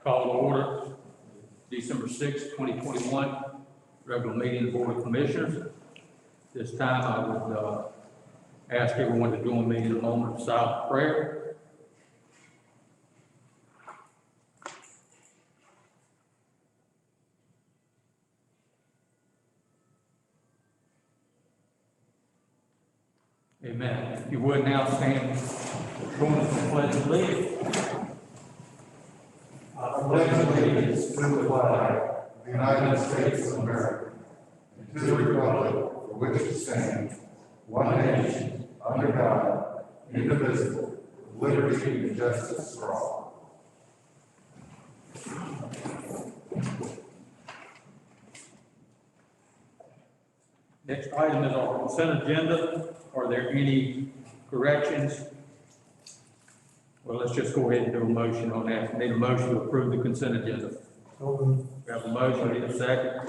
Call to order December 6, 2021, regular meeting of the Board of Commissioners. This time I would ask everyone to join me in a moment of silent prayer. Amen. If you would now stand join us in the pledge of allegiance. I pledge allegiance to the flag of the United States of America and to the republic for which it stands, one nation, under God, indivisible, with liberty and justice for all. Next item is our consent agenda. Are there any corrections? Well, let's just go ahead and do a motion on that. Need a motion to approve the consent agenda. We have a motion, need a second.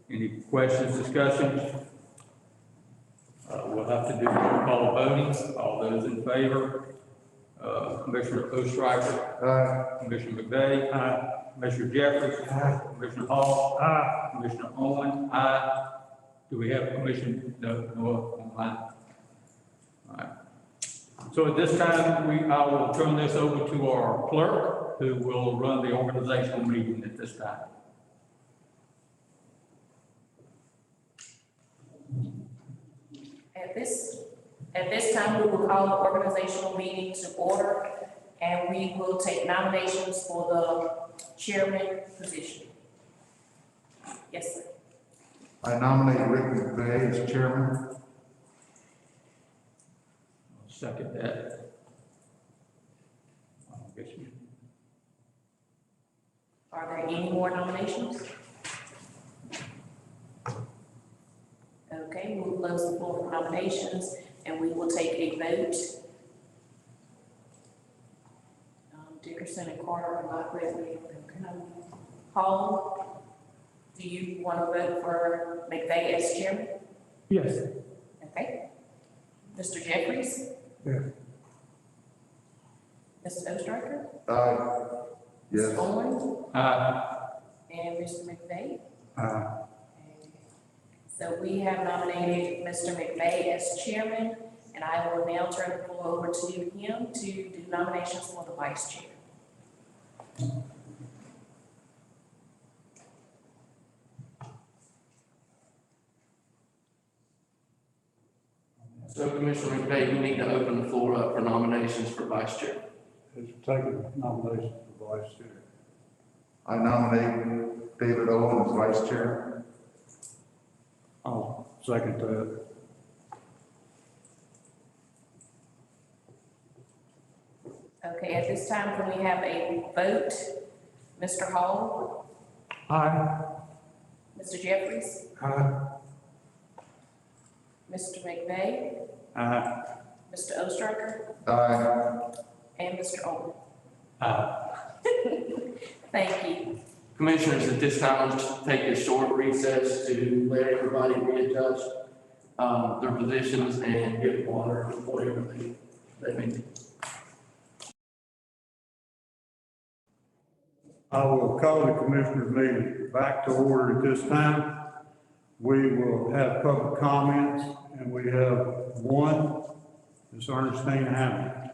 Any questions, discussions? We'll have to do roll call voting. All those in favor? Commissioner Oestreicher. Commissioner McVeigh. Commissioner Jeffries. Commissioner Hall. Commissioner Owen. Do we have permission? No online. All right. So at this time, I will turn this over to our clerk, who will run the organizational meeting at this time. At this time, we will call the organizational meeting to order, and we will take nominations for the chairman position. Yes, sir. I nominate Rick McVeigh as chairman. I'll second that. Are there any more nominations? Okay, we'll close the floor for nominations, and we will take a vote. Dickerson and Carter are not present. Hall, do you want to vote for McVeigh as chairman? Yes. Okay. Mr. Jeffries? Yeah. Mr. Oestreicher? Yes. Mr. Owen? And Mr. McVeigh? So we have nominated Mr. McVeigh as chairman, and I will now turn the floor over to him to do nominations for the vice chair. So Commissioner McVeigh, we need to open the floor up for nominations for vice chair. Has taken nomination for vice chair. I nominate David Owen as vice chair. I'll second that. Okay, at this time, can we have a vote? Mr. Hall? Aye. Mr. Jeffries? Aye. Mr. McVeigh? Aye. Mr. Oestreicher? Aye. And Mr. Owen? Aye. Thank you. Commissioners, at this time, let's take a short recess to let everybody readjust their positions and get water, whatever they need. I will call the commissioners meeting back to order at this time. We will have public comments, and we have one, Ms. Ernestine Hammond.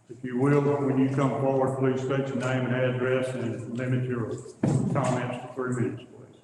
If you will, when you come forward, please state your name and address and limit your comments to 3 minutes, please.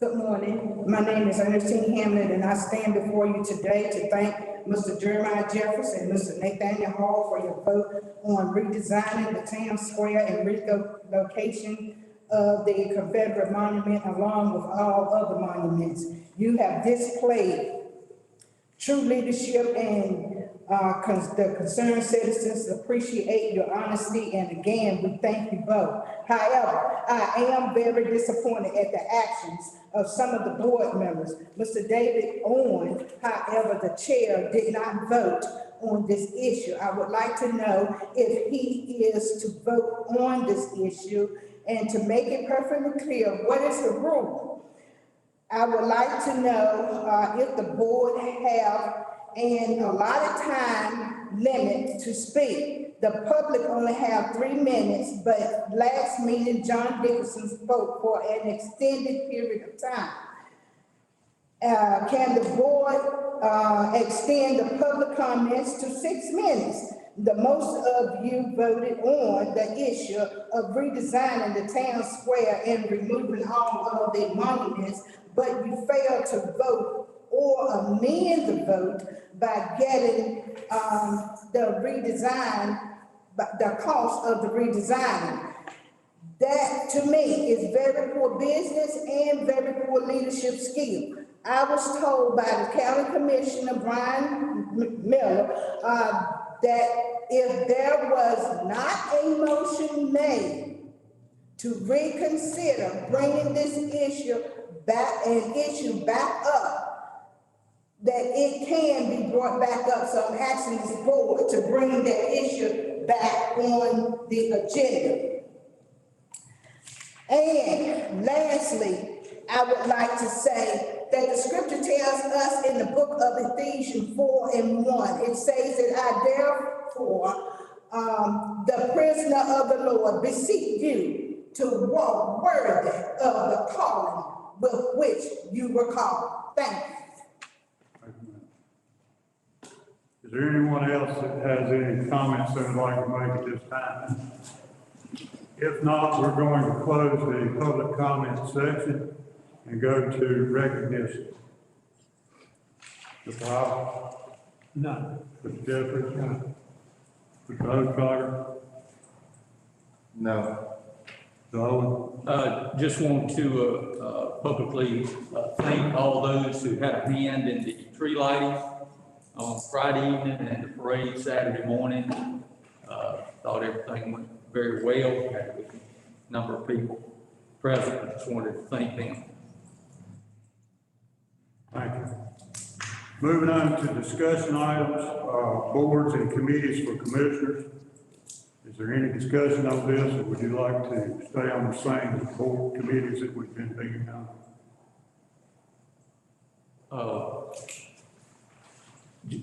Good morning. My name is Ernestine Hamlin, and I stand before you today to thank Mr. Jeremiah Jefferson and Mr. Nathaniel Hall for your vote on redesigning the town square and relocation of the Confederate monument along with all other monuments. You have displayed true leadership, and the concerned citizens appreciate your honesty, and again, we thank you both. However, I am very disappointed at the actions of some of the board members. Mr. David Owen, however, the chair did not vote on this issue. I would like to know if he is to vote on this issue And to make it perfectly clear, what is the rule? I would like to know, if the board have an allotted time limit to speak. The public only have 3 minutes, but last meeting, John Dickerson spoke for an extended period of time. Can the board, extend the public comments to 6 minutes? The most of you voted on the issue of redesigning the town square and removing all of the monuments, but you failed to vote or amend the vote by getting, the redesign, the cost of the redesigning. That, to me, is very poor business and very poor leadership skill. I was told by the county commissioner, Brian Miller, that if there was not a motion made to reconsider bringing this issue back up, that it can be brought back up. So I'm asking this board to bring that issue back on the agenda. And lastly, I would like to say that the scripture tells us in the book of Ephesians 4:1, it says that I therefore, the prisoner of the Lord, beseech you to walk worthy of the calling with which you were called. Thank you. Is there anyone else that has any comments they would like to make at this time? If not, we're going to close the public comment section and go to recognition. Mr. Howard? None. Mr. Jeffries? None. Mr. Oakhart? No. Mr. Owen? Just want to publicly thank all those who had a hand in the tree lighting on Friday evening and the parade Saturday morning. Thought everything went very well. Had a number of people present. I just wanted to thank them. Thank you. Moving on to discussion items, boards and committees for commissioners. Is there any discussion on this, or would you like to stay on the same board committees that we've been meeting on?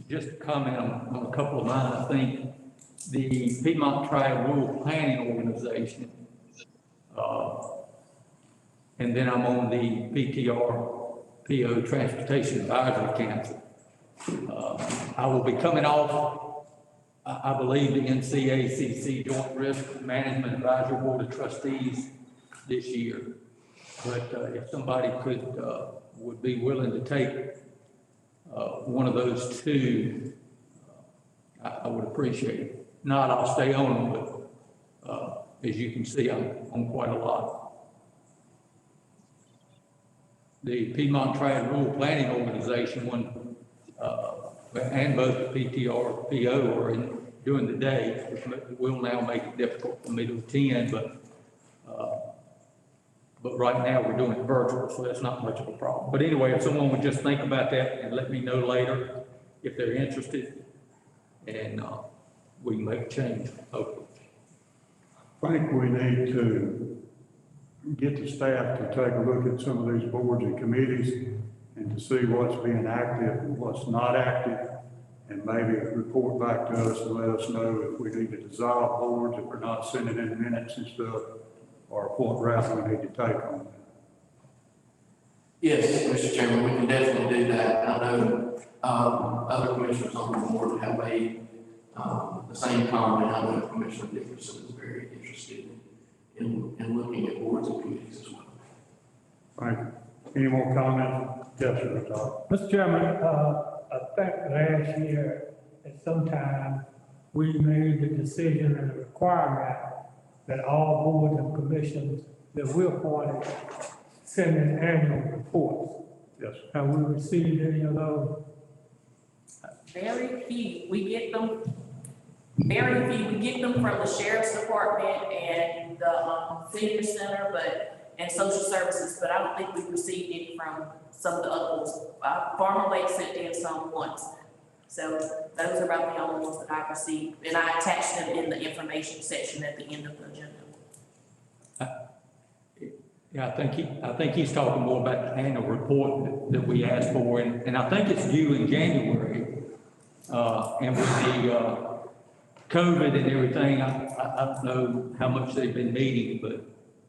Just to comment on a couple of mine. I think the Piedmont Tri-Rural Planning Organization, and then I'm on the PTR-PO Transportation Advisory Council. I will be coming off, I believe, the NCACC Joint Risk Management Advisory Board of Trustees this year. But if somebody would be willing to take one of those two, I would appreciate it. Not, I'll stay on them, but as you can see, I'm on quite a lot. The Piedmont Tri-Rural Planning Organization, one, and both the PTR, PO are during the day, which will now make it difficult for me to attend, but right now we're doing it virtual, so that's not much of a problem. But anyway, if someone would just think about that and let me know later if they're interested, and we can make a change, hopefully. I think we need to get the staff to take a look at some of these boards and committees and to see what's being active and what's not active, and maybe report back to us and let us know if we need to dissolve boards, if we're not sending in minutes and stuff, or what route we need to take on that. Yes, Mr. Chairman, we can definitely do that. I know other commissioners on the board have made the same comment. I know Commissioner Dickerson is very interested in looking at boards and committees as well. Thank you. Any more comments? Yes, sir, Todd. Mr. Chairman, I think last year at some time, we made the decision and the requirement that all boards and commissions that we appointed send in annual reports. Yes. Have we received any of those? Very few. We get them, very few. We get them from the sheriff's department and the senior center, and social services, but I don't think we've received any from some of the other ones. Farmer Lake sent in some once. So those are about the only ones that I've received, and I attached them in the information section at the end of the agenda. Yeah, I think he's talking more about the annual report that we asked for, and I think it's due in January. And with the, COVID and everything, I don't know how much they've been meeting, but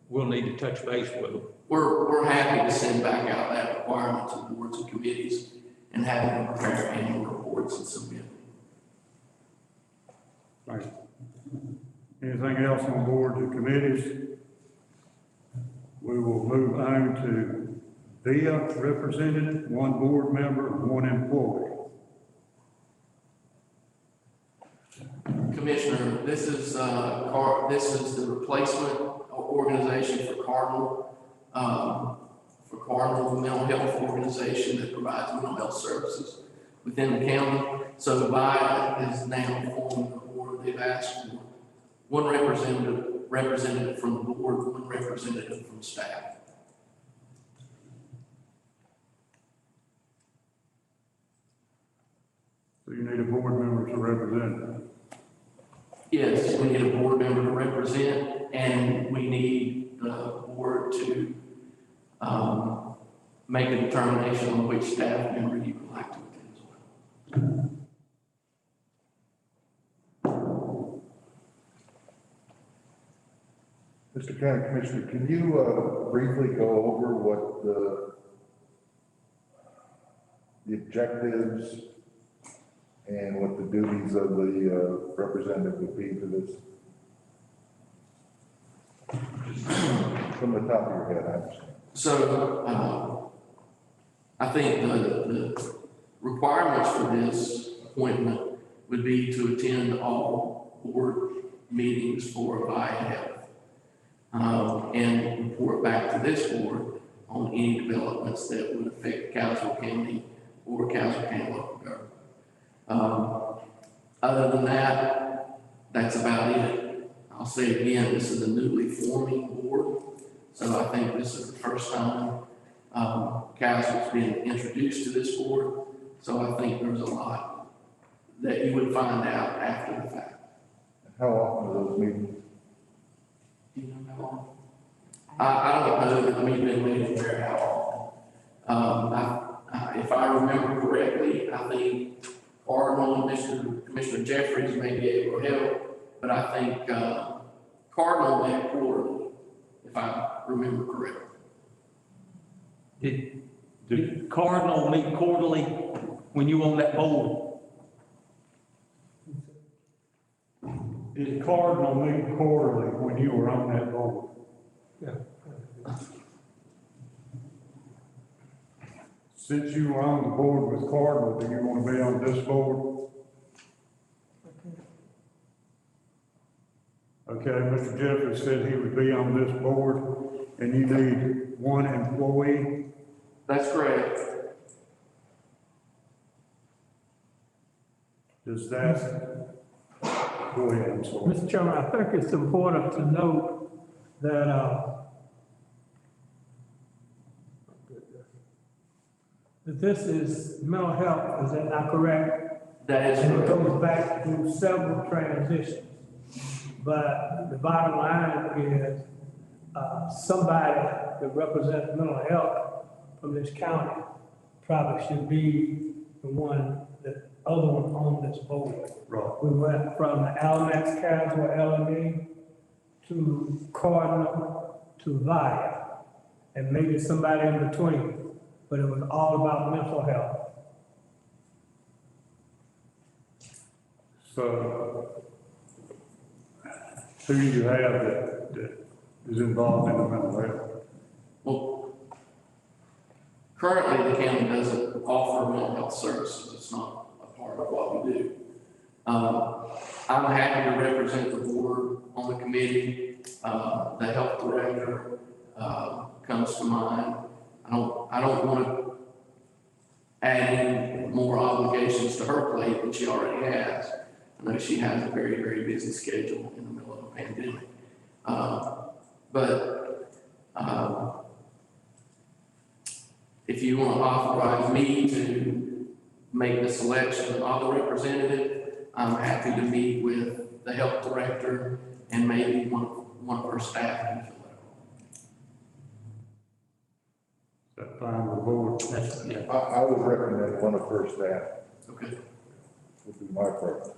we'll need to touch base with them. We're happy to send back out that requirement to the boards and committees and have them prepare annual reports and submit. Thank you. Anything else on boards and committees? We will move on to via representative, one board member, one employee. Commissioner, this is the replacement organization for Cardinal, the mental health organization that provides mental health services within the county. So VIA is now forming the board. They've asked for one representative from the board, one representative from staff. So you need a board member to represent them. Yes, we need a board member to represent, and we need the board to make a determination on which staff member you would like to attend as well. Mr. County Commissioner, can you briefly go over what the objectives and what the duties of the representative would be for this? Just from the top of your head, I understand. So, I think the requirements for this appointment would be to attend all board meetings for VIA Health, and report back to this board on any developments that would affect Caswell County or Caswell County local government. Other than that, that's about it. I'll say again, this is a newly forming board, so I think this is the first time Caswell's been introduced to this board. So I think there's a lot that you would find out after the fact. How often are those meetings? Do you know how long? I don't know that we've been meeting very often. If I remember correctly, I think Cardinal and Commissioner Jeffries may be able to help, but I think Cardinal met quarterly, if I remember correctly. Did Cardinal meet quarterly when you were on that board? Did Cardinal meet quarterly when you were on that board? Yeah. Since you were on the board with Cardinal, do you want to be on this board? Okay, Mr. Jeffers said he would be on this board, and you need one employee. That's correct. Does that, go ahead, I'm sorry. Mr. Chairman, I think it's important to note that, that this is mental health, is that not correct? That is And it correct. goes back to several transitions. But the bottom line is, somebody that represents mental health from this county probably should be the one, the other one on this board. Right. We went from the Almax Caswell LME to Cardinal to VIA, and maybe somebody in between, but it was all about mental health. So, who do you have that is involved in the mental health? Well, currently the county doesn't offer mental health services. It's not a part of what we do. I'm happy to represent the board on the committee. The health director comes to mind. I don't want to add in more obligations to her plate than she already has. I know she has a very, very busy schedule in the middle of a pandemic. If you want to authorize me to make the selection of the representative, I'm happy to meet with the health director and maybe one of our staff can fill that fine with the board? That's, yeah. I would recommend one of her staff, Okay. would be my preference.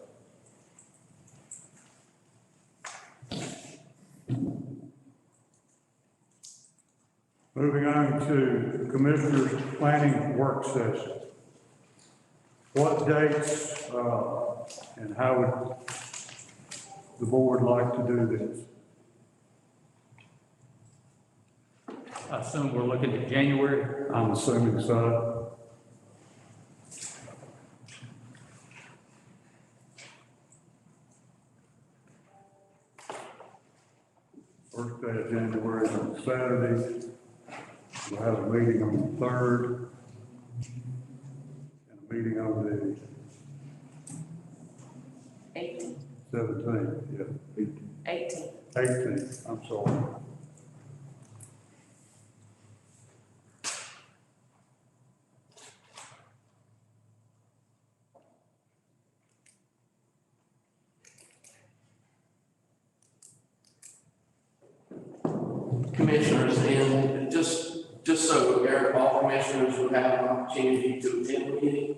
Moving on to Commissioners' Planning Work Session. What dates, and how would the board like to do this? I assume we're looking at January. I'm assuming so. First day of January is on Saturday. We'll have a meeting on the 3rd. And a meeting on the 18th, 17th, yeah, 18th. 18th, I'm sorry. Commissioners, and just so Eric, all commissioners would have an opportunity to attend the meeting.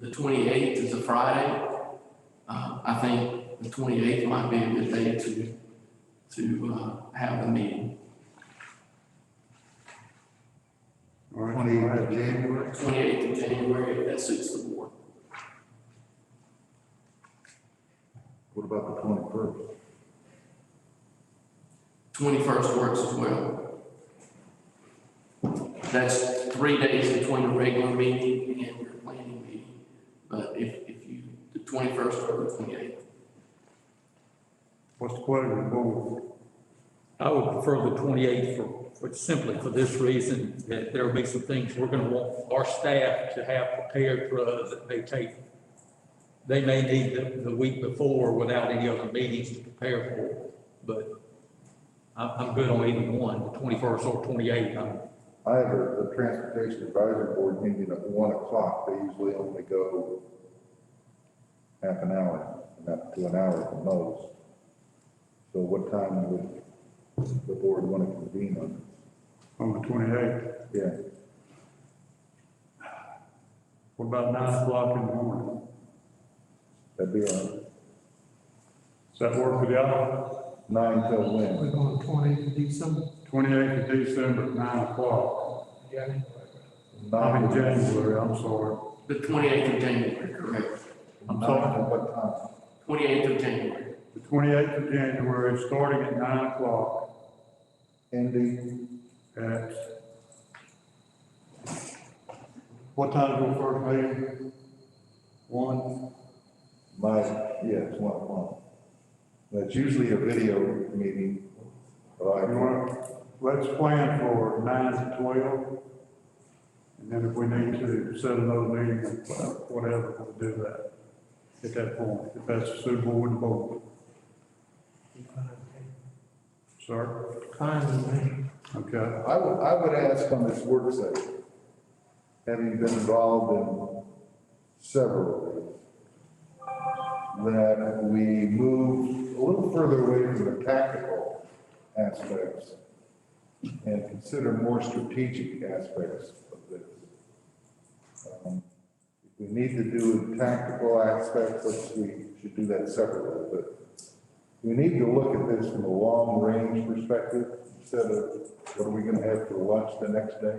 The 28th is a Friday. I think the 28th might be a good day to have the meeting. All right. 28th of January. 28th of January, if that suits the board. What about the 21st? 21st works as well. That's 3 days between a regular meeting and your planning meeting. But if you, the 21st or the 28th. What's the pleasure of the board? I would prefer the 28th for simply for this reason, that there will be some things we're going to want our staff to have prepared for us that they may need the week before without any other meetings to prepare for. But I'm good on either one, the 21st or 28th. I have a transportation advisory board meeting at 1 o'clock. They usually only go half an hour, not to an hour at the most. So what time would the board want to convene on? On the 28th? Yeah, What about 9 o'clock in the morning? that'd be all right. Does that work with y'all? 9 till when? We're going 20th of December. 28th of December at 9 o'clock. January. I'm in January, I'm sorry. The 28th of January, correct. I'm 9 sorry. till what time? 28th of January. The 28th of January, starting at 9 o'clock Ending, at, what time is your first meeting? 1? it's 1 o'clock. That's usually a video meeting, but You want, let's plan for 9 to 12. And then if we need to set another meeting, whatever, we'll do that at that point, if that's suitable with the board. Sir? Fine with me. Okay. I would ask on this work session, having been involved in several of these, that we move a little further away from the tactical aspects and consider more strategic aspects of this. If we need to do the tactical aspects, we should do that separately, but we need to look at this from a long-range perspective instead of what are we going to have for lunch the next day.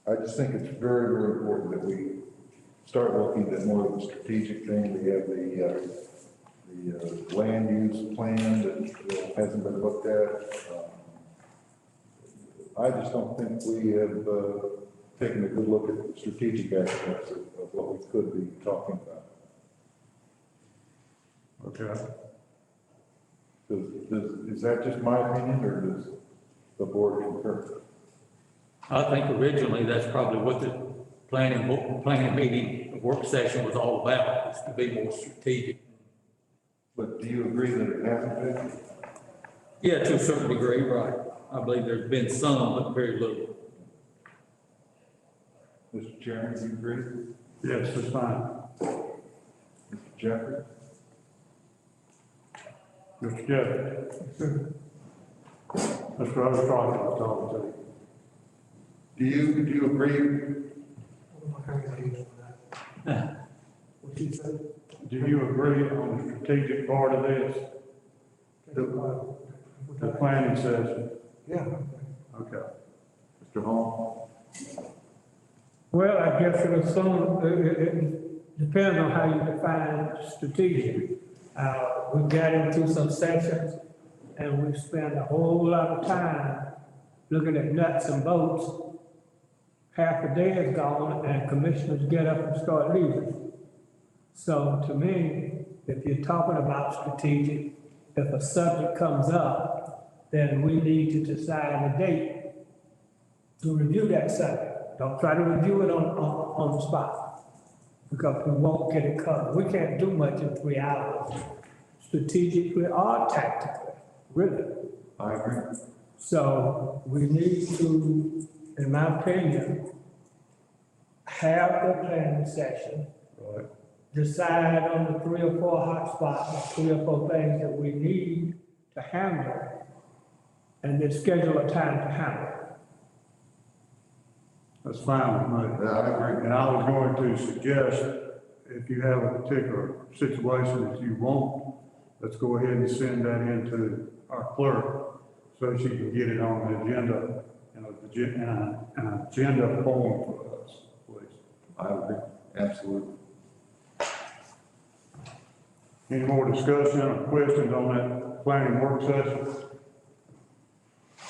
I just think it's very, very important that we start looking at more of the strategic thing. We have the land use plan that hasn't been looked at. I just don't think we have taken a good look at the strategic aspects of what we could be talking about. Okay. Is that just my opinion, or does the board concur? I think originally that's probably what the planning meeting work session was all about, is to be more strategic. But do you agree that it hasn't been? Yeah, to a certain degree, right. I believe there's been some, but very little. Mr. Chairman, do you agree? Yes, that's fine. Mr. Jeffrey? Mr. Jeffries. Mr. Ostrowski, I'll talk to you. Do you agree? What you said? Do you agree on the strategic part of this, the planning session? Yeah. Okay. Mr. Hall? Well, I guess it depends on how you define strategic. We got into some sessions and we spent a whole lot of time looking at nuts and bolts. Half the day is gone and commissioners get up and start leaving. So to me, if you're talking about strategic, if a subject comes up, then we need to decide a date to review that subject. Don't try to review it on the spot, because we won't get it covered. We can't do much in 3 hours, strategically or tactically, really. I agree. So we need to, in my opinion, have the planning session, Right. decide on the 3 or 4 hot spots, 3 or 4 things that we need to handle, and then schedule a time to handle it. That's fine with me. Yeah, I agree. And I was going to suggest, if you have a particular situation that you want, let's go ahead and send that into our clerk so she can get it on the agenda, in an agenda form for us, please. I agree. Absolutely. Any more discussion or questions on that planning work session?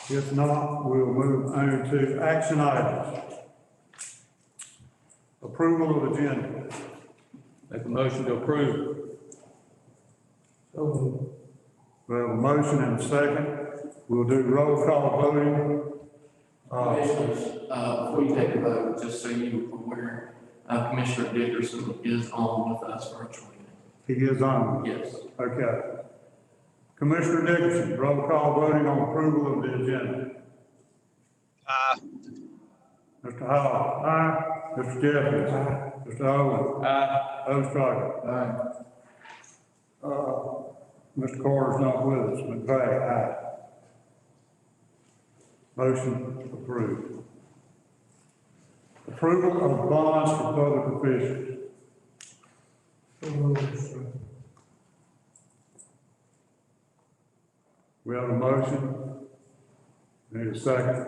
If not, we'll move on to action items. Approval of agenda. Make a motion to approve. So We have a motion and a second. We'll do roll call voting. Commissioners, before you take a vote, just so you are aware, Commissioner Dickerson is on with us virtually. He is on. Yes. Okay. Commissioner Dickerson, roll call voting on approval of the agenda. Mr. Howell. Aye. Mr. Jeffries. Aye. Mr. Owen. Aye. Ostrowski. Mr. Carter's not with us. McVeigh, aye. Motion approved. Approval of bonds for public officials. We have a motion. Need a second.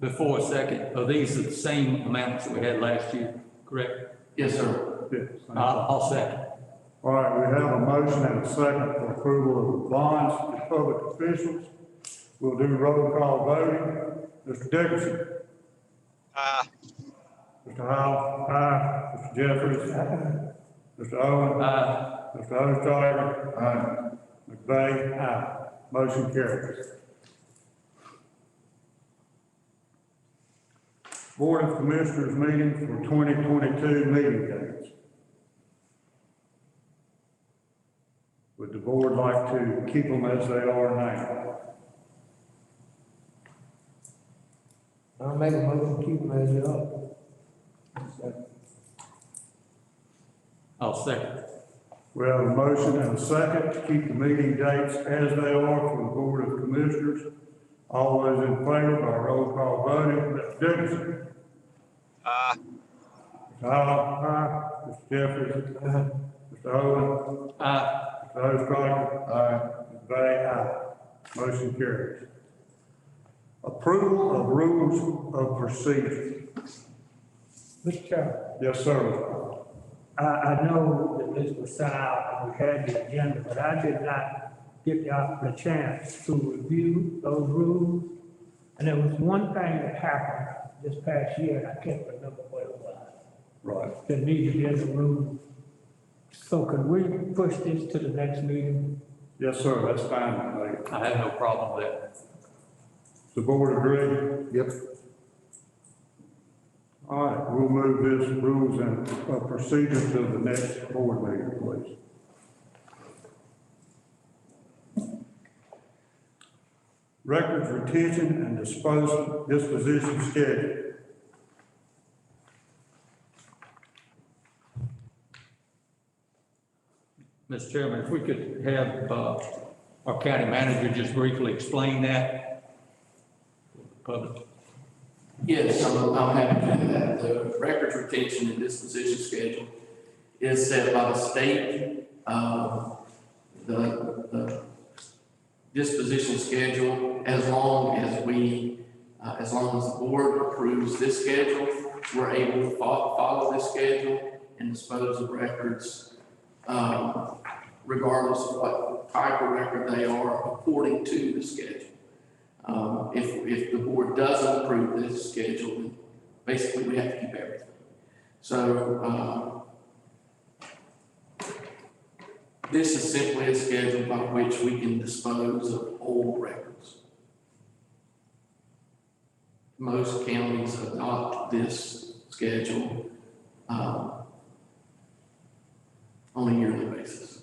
Before a second, are these the same amounts that we had last year, correct? Yes, sir. Yes. I'll second. All right, we have a motion and a second for approval of bonds for public officials. We'll do roll call voting. Mr. Dickerson. Aye. Mr. Howell. Aye. Mr. Jeffries. Mr. Owen. Aye. Mr. Ostrowski. Aye. McVeigh. Aye. Motion carries. Board of Commissioners meeting for 2022 meeting dates. Would the board like to keep them as they are now? I'll make a motion to keep them as they are. I'll second. We have a motion and a second to keep the meeting dates as they are for the Board of Commissioners. All those in favor by roll call voting, Mr. Dickerson. Aye. Mr. Howell. Aye. Mr. Jeffries. Mr. Owen. Aye. Mr. Ostrowski. Aye. Mr. Bay. Aye. Motion carries. Approval of rules of procedure. Mr. Chairman, Yes, sir. I know that this was sent out and we had the agenda, but I did not get the chance to review those rules. And there was one thing that happened this past year, and I can't remember what it was, Right. that needed to be in the rules. So could we push this to the next meeting? Yes, sir. That's fine with me. I have no problem with that. Does the board agree? Yep. All right, we'll move this rules and procedure to the next board meeting, please. Records retention and disposition schedule. Mr. Chairman, if we could have, our county manager just briefly explain that. Public. Yes, I'm happy to do that. The records retention and disposition schedule is set by the state. The disposition schedule, as long as the board approves this schedule, we're able to follow this schedule and dispose of records, regardless of what type of record they are, according to the schedule. If the board doesn't approve this schedule, then basically we have to keep everything. So, this is simply a schedule by which we can dispose of old records. Most counties adopt this schedule on a yearly basis.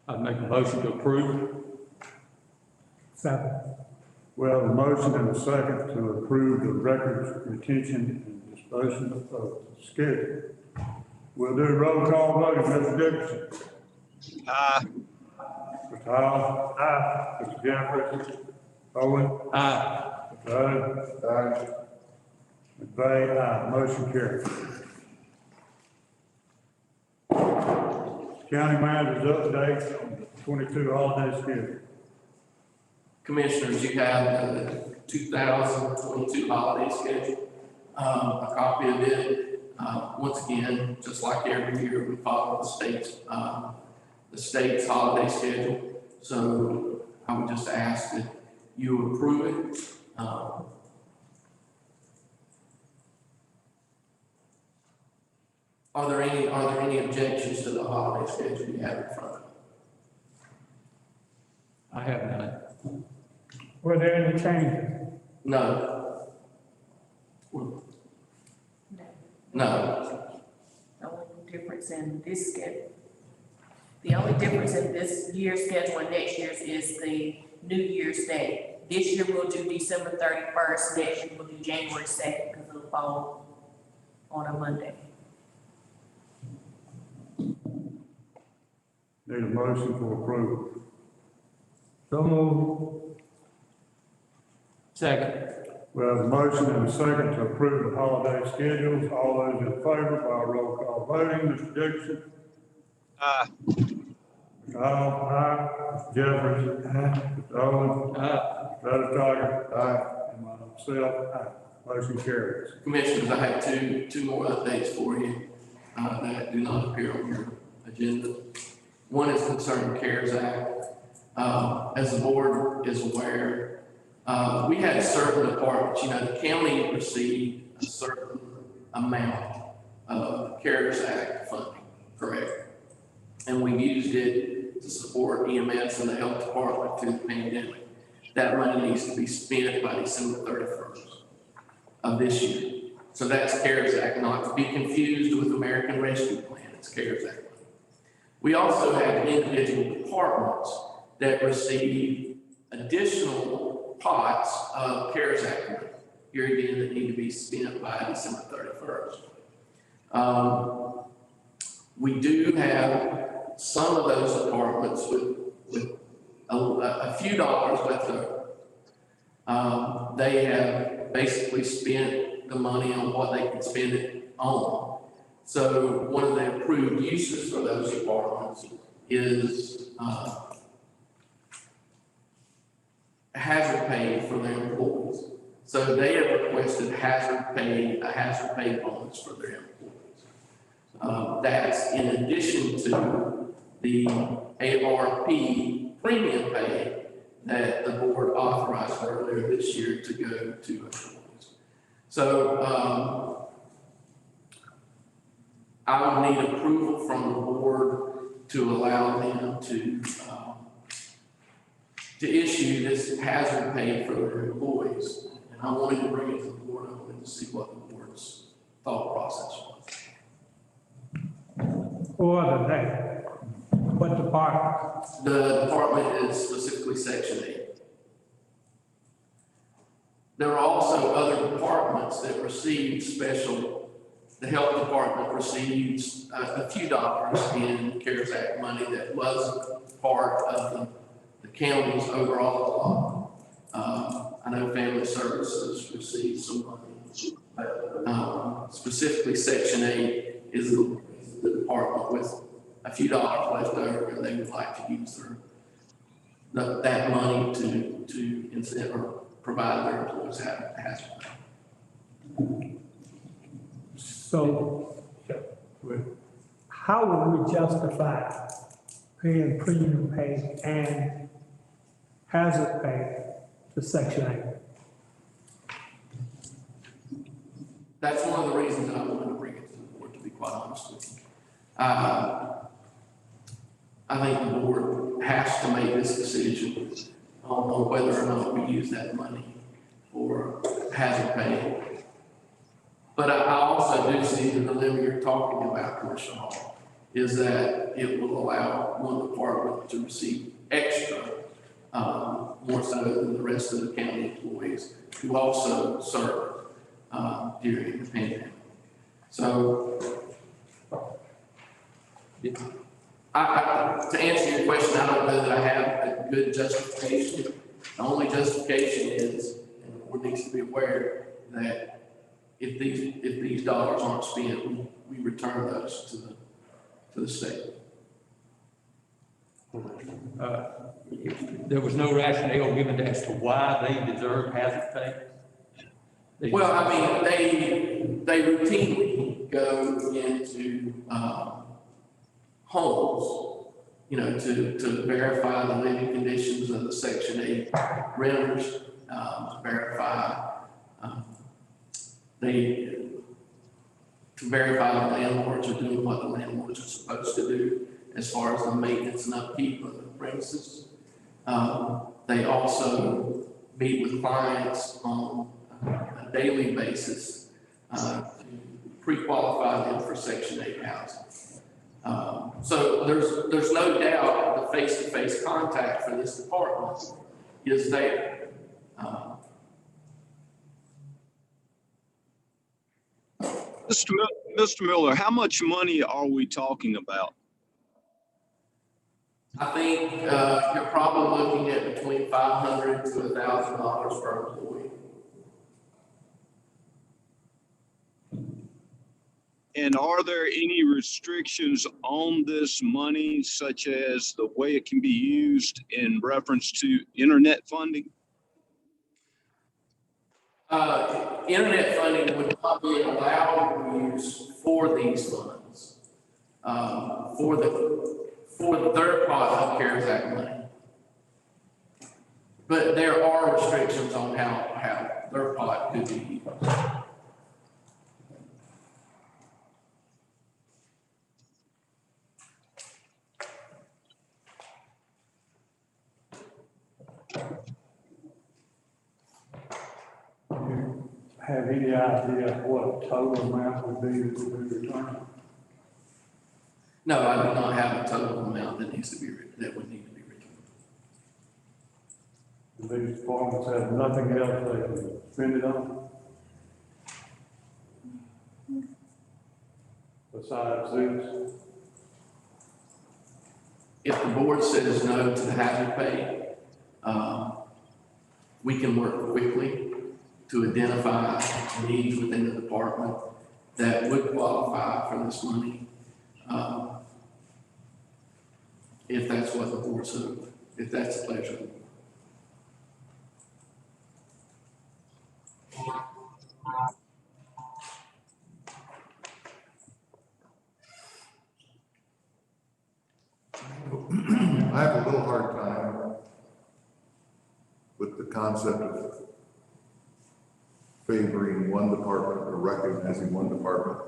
I'd make a motion to approve. Second. Well, a motion and a second to approve the records retention and disposition of the schedule. We'll do a roll call vote. Mr. Dickerson. Aye. Mr. Hall. Aye. Mr. Jeffries. Owen. Aye. Mr. Hood. Aye. McVeigh. Aye. Motion carries. County manager's update on the 22 holiday schedule. Commissioners, you have the 2022 holiday schedule, a copy of it. Once again, just like every year, we follow the state's holiday schedule. So I would just ask that you approve it. Are there any objections to the holiday schedule you have in front of you? I have none. Were there any changes? No. No. The only difference in this schedule, the only difference in this year's schedule and next year's is the New Year's Day. This year we'll do December 31st, next year we'll do January 2nd because it'll fall on a Monday. Need a motion for approval. So moved. Second. We have a motion and a second to approve the holiday schedules. All those in favor by roll call voting. Mr. Dixon. Aye. Mr. Hall. Aye. Mr. Jeffries. Aye. Mr. Owen. Aye. Mr. Tiger. Aye. And myself. Aye. Motion carries. Commissioners, I have two more updates for you that do not appear on your agenda. One is concerning CARES Act. As the board is aware, we had certain departments, the county received a certain amount of CARES Act funding, correct? And we used it to support EMS and the health department through the pandemic. That money needs to be spent by December 31st of this year. So that's CARES Act, not to be confused with American Rescue Plan, it's CARES Act. We also have individual departments that receive additional pots of CARES Act money, here again, that need to be spent by December 31st. We do have some of those departments with a few dollars left over. They have basically spent the money on what they can spend it on. So one of the approved uses for those departments is hazard pay for their employees. So they have requested a hazard pay bonus for their employees. That's in addition to the ARP premium pay that the board authorized earlier this year to go to employees. So I would need approval from the board to allow them to issue this hazard pay for their employees. And I wanted to bring it to the board. I wanted to see what the board's thought process was. Who are they? What department? The department is specifically Section 8. There are also other departments that receive special the health department receives a few dollars in CARES Act money that was part of the county's overall allotment. I know Family Services receives some money, but specifically Section 8 is the department with a few dollars left over, and they would like to use that money to incent or provide their employees hazard pay. So, how would we justify paying premium pay and hazard pay to Section 8? That's one of the reasons that I wanted to bring it to the board, to be quite honest with you. I think the board has to make this decision on whether or not we use that money for hazard pay. But I also do see the dilemma you're talking about, Commissioner Hall, is that it will allow one department to receive extra, more so than the rest of the county employees who also serve during the pandemic. So, to answer your question, I don't know that I have a good justification. The only justification is, and the board needs to be aware that if these dollars aren't spent, we return those to the state. There was no rationale given as to why they deserve hazard pay? Well, I mean, they routinely go into homes, to verify the living conditions of the Section 8 renters, to verify the landlords are doing what the landlords are supposed to do as far as the maintenance and upkeep of the premises. They also meet with clients on a daily basis to pre-qualify them for Section 8 housing. So there's no doubt the face-to-face contact for this department is there. Mr. Miller, how much money are we talking about? I think you're probably looking at between $500 to $1,000 per employee. And are there any restrictions on this money, such as the way it can be used in reference to internet funding? Internet funding would not be allowed use for these funds, for the third part of CARES Act money. But there are restrictions on how their pot could be used. Have any idea what total amount would be that would be returned? No, I do not have a total amount that would need to be returned. These departments have nothing else they can spend it on? Besides this? If the board says no to the hazard pay, we can work quickly to identify needs within the department that would qualify for this money, if that's what the board says, if that's the pleasure of the board. I have a little hard time with the concept of favoring one department or recognizing one department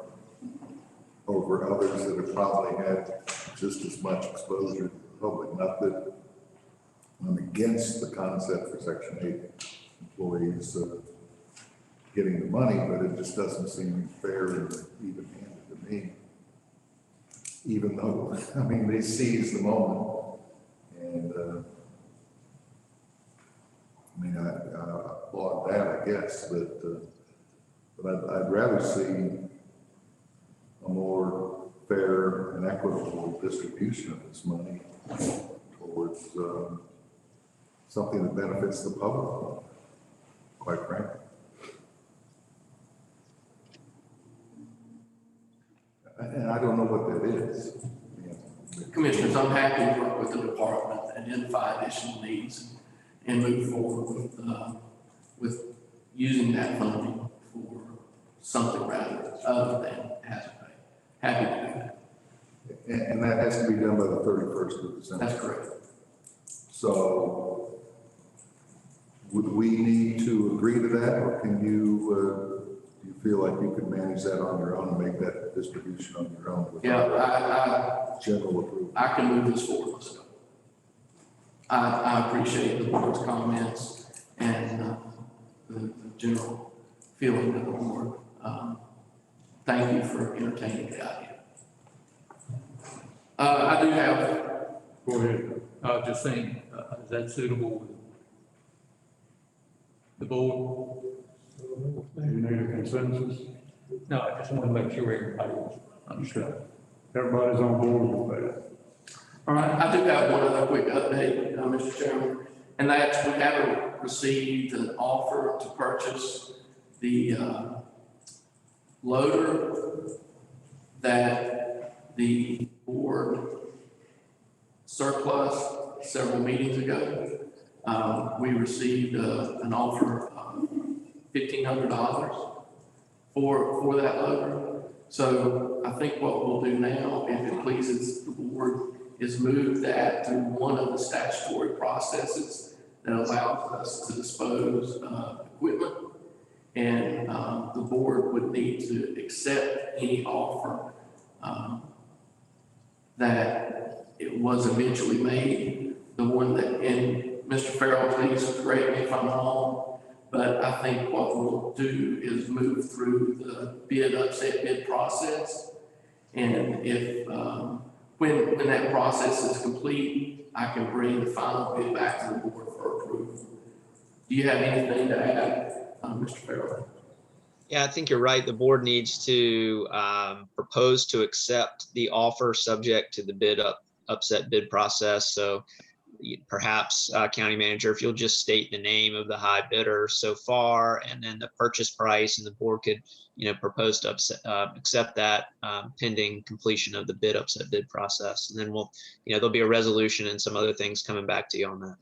over others that have probably had just as much exposure to the public. Not that I'm against the concept for Section 8 employees getting the money, but it just doesn't seem fair and even-handed to me. Even though, I mean, they seize the moment, and I applaud that, I guess, but I'd rather see fair and equitable distribution of this money towards something that benefits the public, quite frankly. And I don't know what that is. Commissioners, I'm happy to work with the department to identify additional needs and move forward with using that funding for something rather other than hazard pay. Happy to do that. And that has to be done by the 31st of December. That's correct. So would we need to agree to that, or can you, do you feel like you could manage that on your own and make that distribution on your own? Yeah, General approval. I can move this forward myself. I appreciate the board's comments and the general feeling of the board. Thank you for entertaining the idea. I do have. Go ahead. Just saying, is that suitable with the board? Do you need a consensus? No, I just want to make sure everybody was understood. Everybody's on board with that. All right, I do have one other quick update, Mr. Chairman, and that's we haven't received an offer to purchase the loader that the board surplus several meetings ago. We received an offer of $1,500 for that loader. So I think what we'll do now, if it pleases the board, is move that through one of the statutory processes that allows us to dispose of equipment. And the board would need to accept any offer that it was eventually made. The one that, and Mr. Farrell, please correct me if I'm wrong, but I think what we'll do is move through the upset bid process. And if, when that process is complete, I can bring the final bid back to the board for approval. Do you have anything to add, Mr. Farrell? Yeah, I think you're right. The board needs to propose to accept the offer subject to the upset bid process. So perhaps county manager, if you'll just state the name of the high bidder so far and then the purchase price, and the board could, propose to accept that pending completion of the upset bid process. And then we'll, there'll be a resolution and some other things coming back to you on that.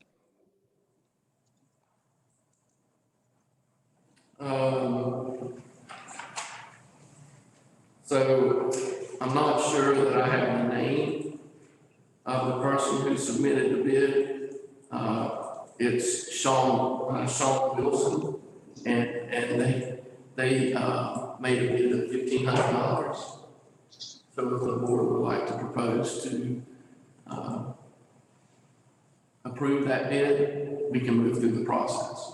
So I'm not sure that I have the name of the person who submitted the bid. It's Sean Wilson, and they made a bid of $1,500. So if the board would like to propose to approve that bid, we can move through the process.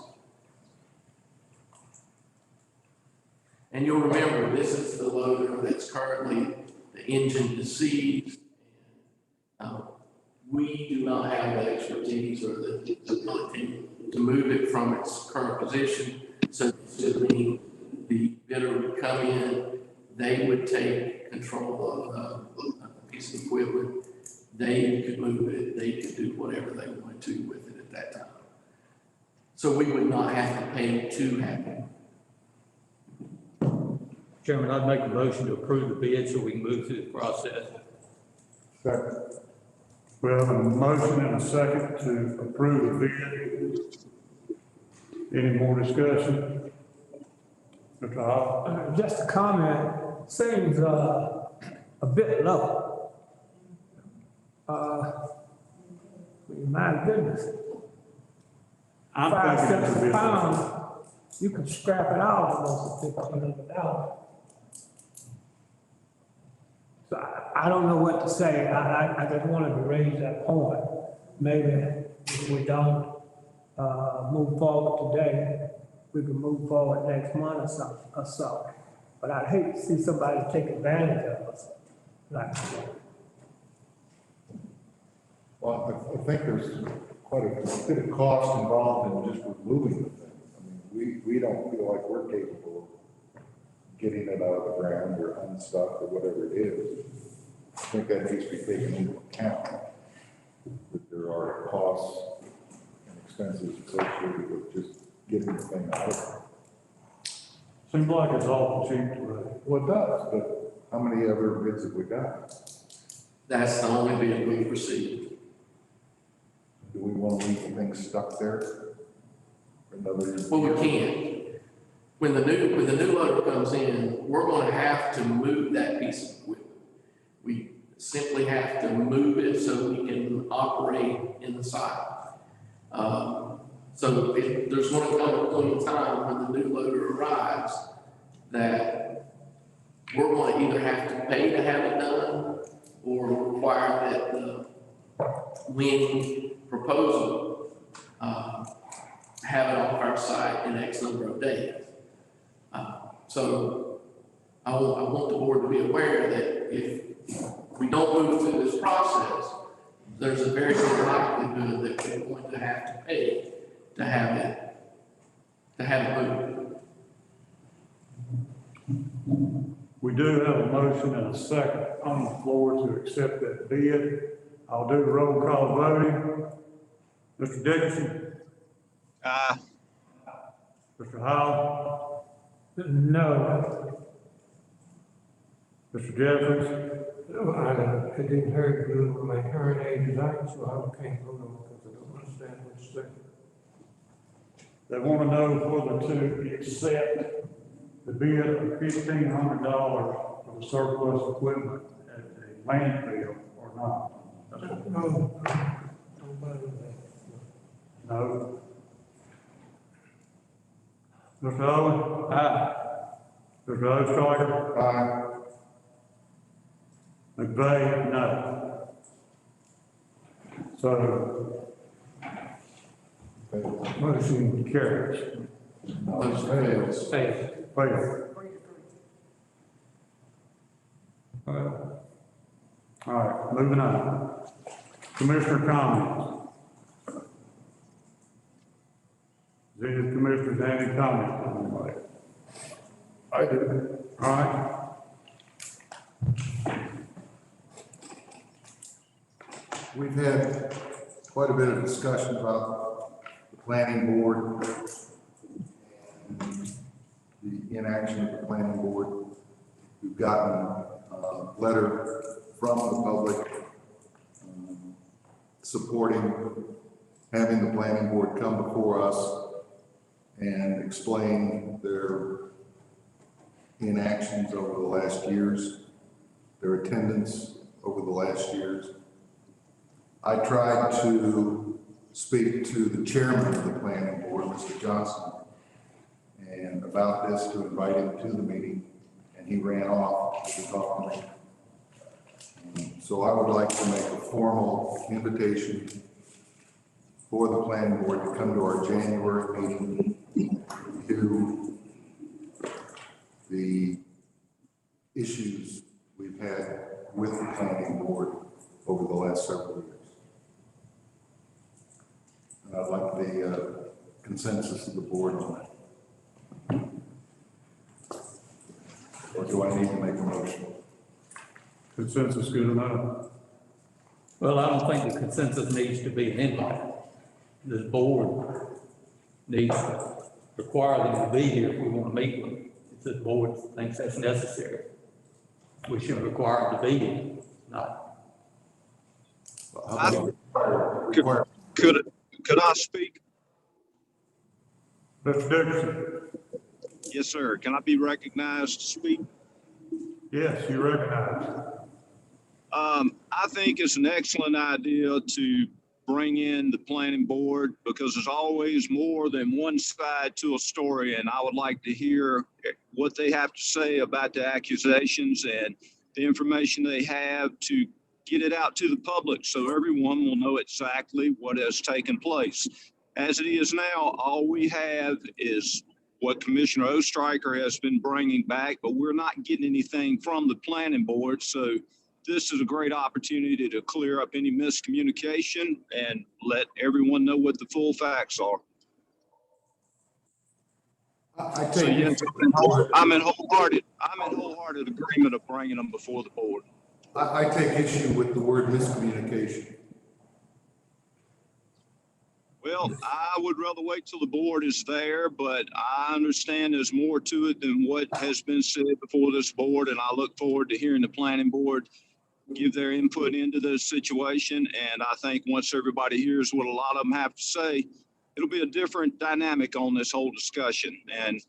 And you'll remember, this is the loader that's currently the engine deceased. We do not have the expertise or the ability to move it from its current position. So this would mean the bidder would come in, they would take control of a piece of equipment. They could move it, they could do whatever they wanted to with it at that time. So we would not have to pay to have it. Chairman, I'd make a motion to approve the bid so we can move through the process. Second. We have a motion and a second to approve the bid. Any more discussion? Mr. Hall? Just a comment, seems a bit low. My goodness. I'm 5 thinking cents it's a a bit low. pound, you can scrap it out almost at $1,500. So I don't know what to say. I just wanted to raise that point. Maybe if we don't move forward today, we can move forward next month or so. But I'd hate to see somebody take advantage of us. Well, I think there's quite a bit of cost involved in just removing the thing. I mean, we don't feel like we're capable of getting it out of the ground or unstuck or whatever it is. think that needs to be taken into account, that there are costs and expenses associated with just getting the thing out of there. Seems like it's awful cheap to Well, it does, but how many other bids have we got? That's the only bid we've received. Do we want to leave the thing stuck there for another? Well, we can't. When the new loader comes in, we're gonna have to move that piece of equipment. We simply have to move it so we can operate in the site. So there's gonna come a point in time when the new loader arrives that we're gonna either have to pay to have it done or require that the winning proposal, have it off our site in X number of days. So I want the board to be aware that if we don't move through this process, there's a very good likelihood that we're going to have to pay to have it moved. We do have a motion and a second on the floor to accept that bid. I'll do the roll call voting. Mr. Dickinson, Aye. Mr. Howell, No, Mr. Jeffries, I didn't hear good with my hearing aid tonight, so I can't vote on it because I don't understand what you're saying. they want to know whether to accept the bid of $1,500 for the surplus equipment at the landfill or not. That's what- No, don't vote on that. No. Mr. Owen? Aye. Mr. Ostrander? Aye. McVeigh? No. So, motion carries. Motion fails. Hey, Fail. Well, all right, moving on. Commissioner comments. Does any of the commissioners have any comments on the matter? I do. All right. We've had quite a bit of discussion about the planning board and the inaction of the planning board. We've gotten a letter from the public supporting having the planning board come before us and explain their inactions over the last years, their attendance over the last years. I tried to speak to the chairman of the planning board, Mr. Johnson, and about this to invite him to the meeting, and he ran off to talk to me. So I would like to make a formal invitation for the planning board to come to our January meeting to the issues we've had with the planning board over the last several years. And I'd like the consensus of the board on that. Or do I need to make a motion? Consensus good enough? Well, I don't think the consensus needs to be an invite. This board needs to require them to be here if we want to meet with them. If the board thinks that's necessary, we should require them to be here, not. How about require- Could I speak? Mr. Dickinson? Yes, sir. Can I be recognized to speak? Yes, you recognize. I think it's an excellent idea to bring in the planning board because there's always more than one side to a story. And I would like to hear what they have to say about the accusations and the information they have to get it out to the public so everyone will know exactly what has taken place. As it is now, all we have is what Commissioner Ostriker has been bringing back, but we're not getting anything from the planning board. So this is a great opportunity to clear up any miscommunication and let everyone know what the full facts are. I So take yes, I'm in wholehearted agreement of bringing them before the board. I take issue with the word miscommunication. Well, I would rather wait till the board is there, but I understand there's more to it than what has been said before this board, and I look forward to hearing the planning board give their input into this situation. And I think once everybody hears what a lot of them have to say, it'll be a different dynamic on this whole discussion. And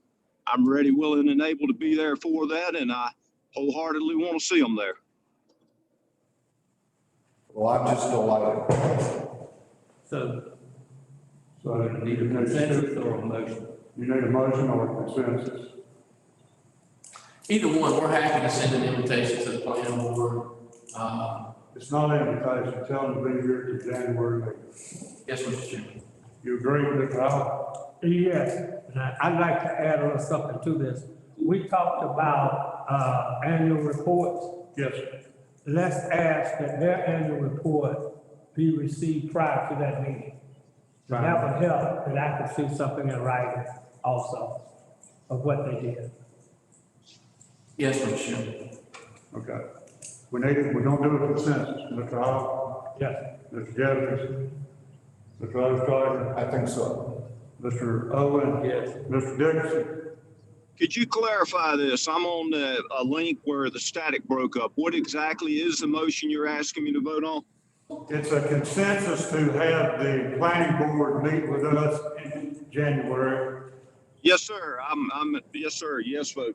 I'm ready, willing, and able to be there for that, and I wholeheartedly want to see them there. Well, I'm just delighted. So So need a consensus or a motion? You need a motion or a consensus? Either one, we're happy to send an invitation to the planning board. It's not an invitation, tell them to be here to January meeting. Yes, Mr. Chairman. You agree with Mr. Howell? Yes, and I'd like to add a little something to this. We talked about, annual reports. Yes, sir. Let's ask that their annual report be received prior to that meeting. And that would help, that I could see something in writing also of what they did. Yes, Mr. Chairman. Okay. We're gonna do a consensus. Mr. Howell, Yes. Mr. Jeffries, Mr. Ostrander, I think so. Mr. Owen. Yes. Mr. Dickerson. Could you clarify this? I'm on a link where the static broke up. What exactly is the motion you're asking me to vote on? It's a consensus to have the planning board meet with us in January. Yes, sir. Yes, sir. Yes, vote.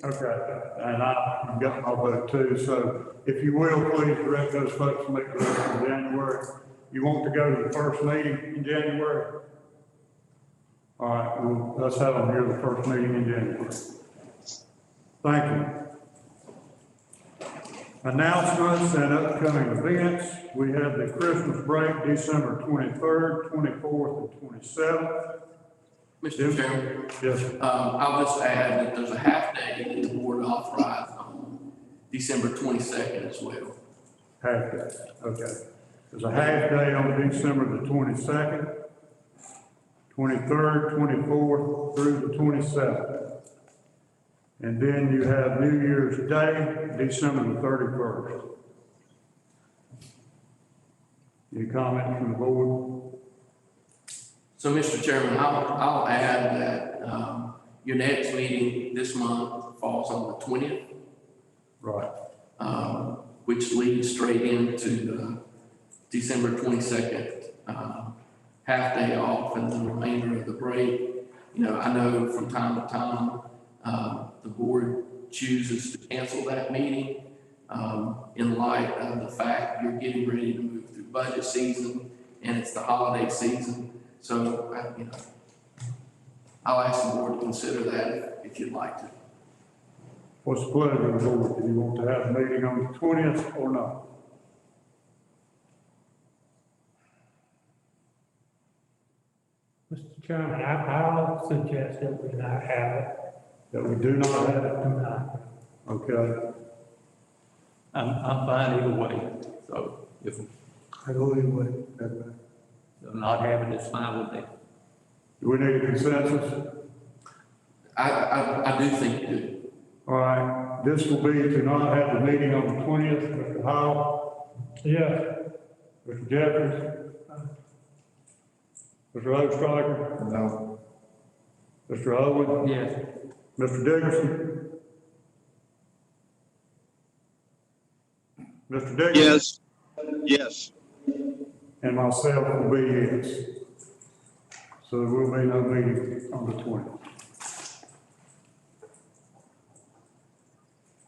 Okay, and I've got my vote too, so if you will, please direct those folks to meet with us in January. You want to go to the first meeting in January? All right, well, let's have them here the first meeting in January. Thank you. Announcements and upcoming events. We have the Christmas break, December 23rd, 24th, and 27th. Mr. Chairman, Yes, sir. I'll just add that there's a half day that the board authorized on December 22nd as well. Half day, okay. There's a half day on December the 22nd, 23rd, 24th through the 27th. And then you have New Year's Day, December the 31st. Any comments from the board? So, Mr. Chairman, I'll add that your next meeting this month falls on the 20th. Right. Which leads straight into the December 22nd half day off and the remainder of the break. You know, I know from time to time the board chooses to cancel that meeting in light of the fact you're getting ready to move through budget season and it's the holiday season. So, you know, I'll ask the board to consider that if you'd like to. What's the pleasure of the board? Do you want to have a meeting on the 20th or not? Mr. Chairman, I'll suggest that we not have it. That we do not have it? Do not. Okay. I'm fine either way. So if I go either way. not having it's fine with me. Do we need a consensus? I do think you do. All right, this will be to not have the meeting on the 20th. Mr. Howell, Yes. Mr. Jeffries, Mr. Ostrander, No. Mr. Owen, Yes. Mr. Dickerson. Mr. Dickerson. Yes. Yes. And myself will be yes. So there will be no meeting on the 20th.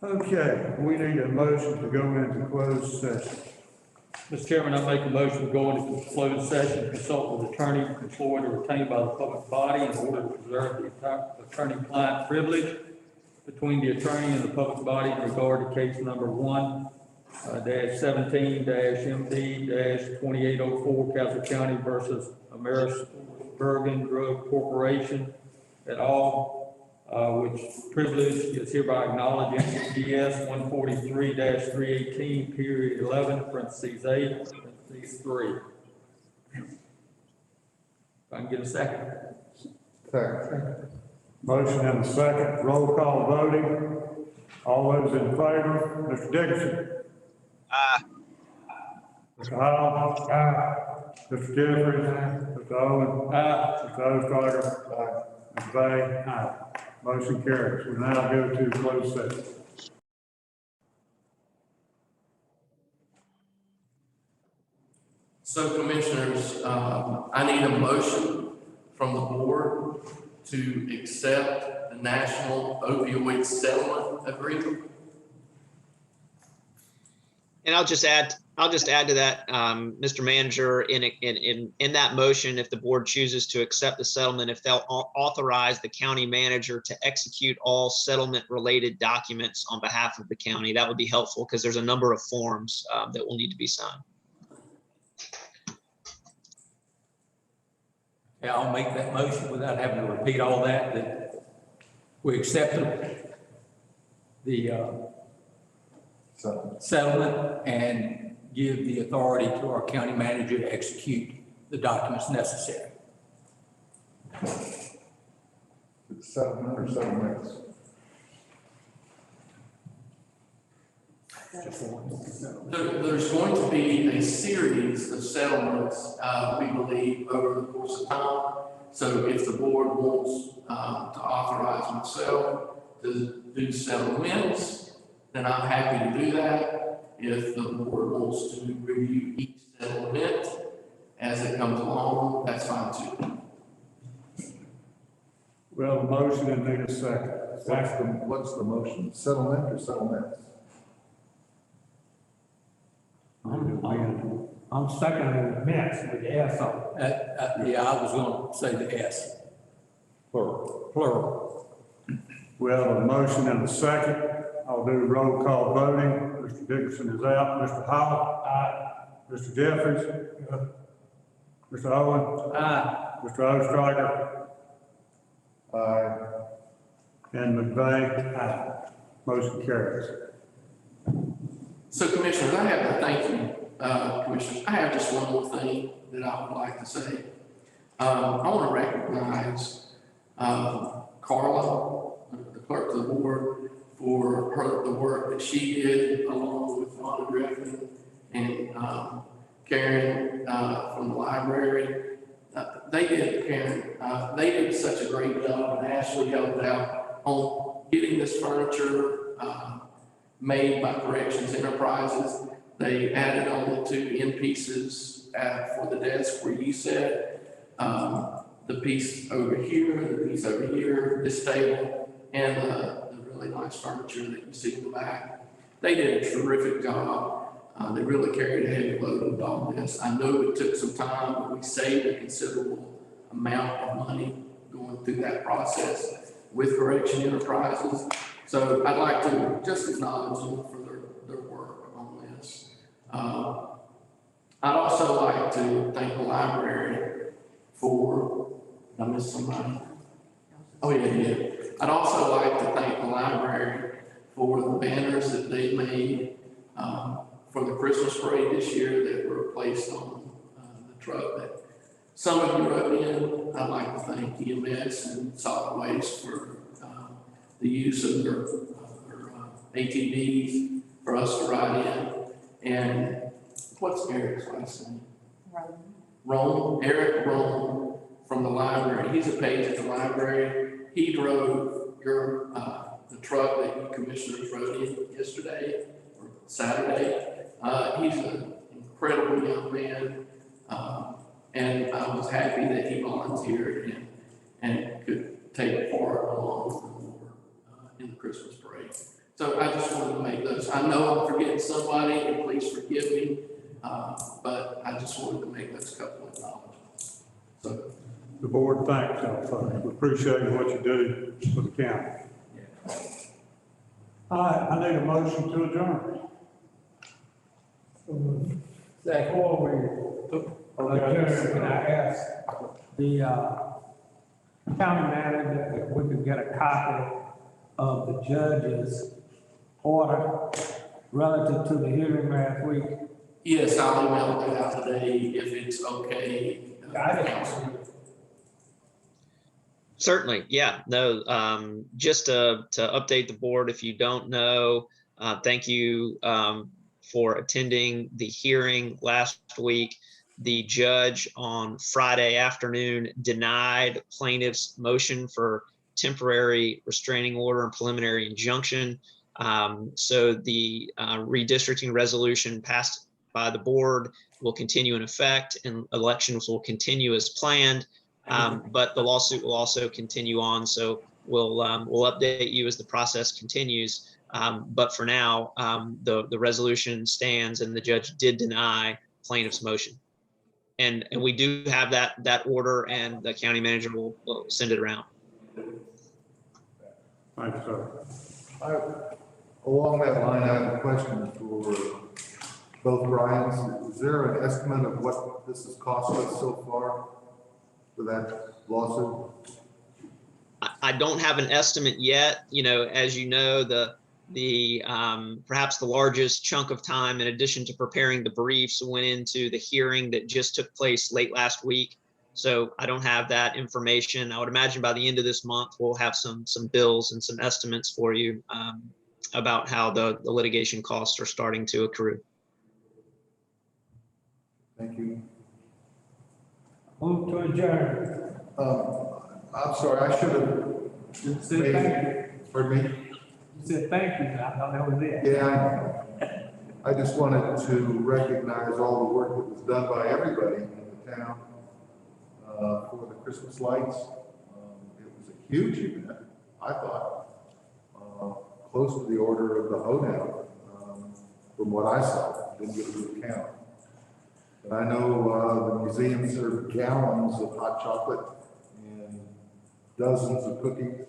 Okay, we need a motion to go into closed session. Mr. Chairman, I make a motion to go into closed session, consult with attorney employed or retained by the public body in order to preserve the attorney-client privilege between the attorney and the public body in regard to case number 1-17-MD-2804 Castle County versus AmeriBergen Drug Corporation et al., which privilege is hereby acknowledged in DS 143-318, period 11, parentheses 8, parentheses 3. If I can get a second. Second. Motion and a second, roll call voting. All those in favor, Mr. Dickerson, Aye. Mr. Hall. Aye. Mr. Jeffries. Mr. Owen. Mr. Ostrander. Mr. Bay. Aye. Motion carries. We now go to closed session. So Commissioners, I need a motion from the board to accept the National Opioid Settlement Agreement. And I'll just add to that, Mr. Manager, in that motion, if the board chooses to accept the settlement, if they'll authorize the county manager to execute all settlement-related documents on behalf of the county, that would be helpful because there's a number of forms that will need to be signed. Yeah, I'll make that motion without having to repeat all that we accepted the settlement and give the authority to our county manager to execute the documents necessary. Settlement or settlements? There's going to be a series of settlements, we believe, over the course of time. So if the board wants to authorize myself to do settlements, then I'm happy to do that. If the board wants to review each settlement as it comes along, that's fine too. Well, motion and need a second. What's the motion? Settlement or settlements? I'm seconding the minutes with the S on it. Yeah, I was going to say the S. Plural. We have a motion and a second. I'll do roll call voting. Mr. Dickerson is out. Mr. Howell. Aye. Mr. Jeffries. Mr. Owen. Aye. Mr. Ostrander. Aye. And McVeigh. Aye. Motion carries. So Commissioners, I have to thank you, Commissioners. I have just one more thing that I would like to say. I want to recognize Carla, the clerk of the board, for the work that she did along with Rhonda Griffin and Karen from the library. They did such a great job, and Ashley helped out on getting this furniture made by Corrections Enterprises. They added on the 2 end pieces for the desk where you said, the piece over here, the piece over here, this table, and the really nice furniture that you see in the back. They did a terrific job. They really carried a heavy load with all this. I know it took some time, but we saved a considerable amount of money going through that process with Correction Enterprises. So I'd like to just acknowledge them for their work on this. I'd also like to thank the library for, did I miss somebody? Oh yeah. I'd also like to thank the library for the banners that they made for the Christmas parade this year that were placed on the truck that some of you rode in. I'd like to thank EMS and Solid Waste for the use of their ATVs for us to ride in. And what's Eric's last name? Eric Rome from the library. He's a page at the library. He drove the truck that you commissioners rode in yesterday or Saturday. He's an incredible young man. And I was happy that he volunteered and could take part along with the board in the Christmas parade. So I just wanted to make those. I know I'm forgetting somebody, and please forgive me, but I just wanted to make those couple of acknowledgements. So The board thanks y'all folks. We appreciate what you do for the county. All right, I need a motion to adjourn. Before we adjourn, can I ask the county manager if we could get a copy of the judge's order relative to the hearing last week? yes, I'll email it out today if it's okay. Certainly, yeah, no, just to update the board, if you don't know, thank you for attending the hearing last week. The judge on Friday afternoon denied plaintiff's motion for temporary restraining order and preliminary injunction. So the redistricting resolution passed by the board will continue in effect, and elections will continue as planned. But the lawsuit will also continue on. So we'll update you as the process continues. But for now, the resolution stands, and the judge did deny plaintiff's motion. And we do have that order, and the county manager will send it around. Thank you, sir. Along that line, I have a question for both Brians. Is there an estimate of what this has cost us so far for that lawsuit? I don't have an estimate yet. As you know, the perhaps the largest chunk of time, in addition to preparing the briefs, went into the hearing that just took place late last week. So I don't have that information. I would imagine by the end of this month, we'll have some bills and some estimates for you about how the litigation costs are starting to accrue. Thank you. Move to adjourn. I'm sorry, I should have. Say thank you. Pardon me? You said thank you. I thought that was it. Yeah, I just wanted to recognize all the work that was done by everybody in the town for the Christmas lights. It was a huge event, I thought, close to the order of the hoedown, from what I saw. Didn't get a good count. But I know the museum served gallons of hot chocolate and dozens of cookies.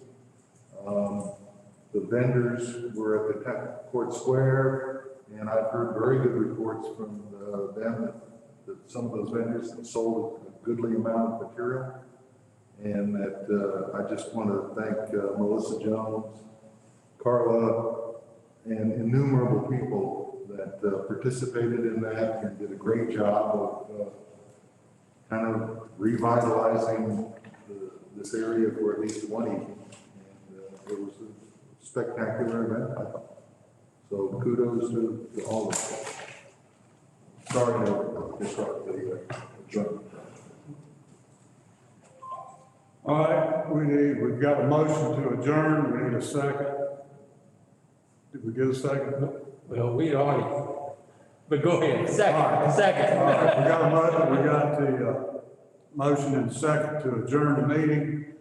The vendors were at the Court Square, and I've heard very good reports from them that some of those vendors have sold a goodly amount of material. And that I just want to thank Melissa Jones, Carla, and innumerable people that participated in that and did a great job of kind of revitalizing this area for at least one evening. And it was a spectacular event, I thought. So kudos to all of them. Sorry to disrupt the adjournment. All right, we've got a motion to adjourn. We need a second. Did we get a second? Well, we already, but go ahead. Second. All right, Second. we got a motion, we got the motion and second to adjourn the meeting.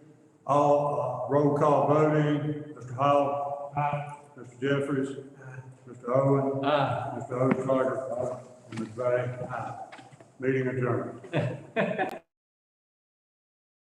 All roll call voting. Mr. Howell. Aye. Mr. Jeffries. Aye. Mr. Owen. Aye. Mr. Oathcarter. Aye. And Ms. Bay. Aye. Meeting adjourned.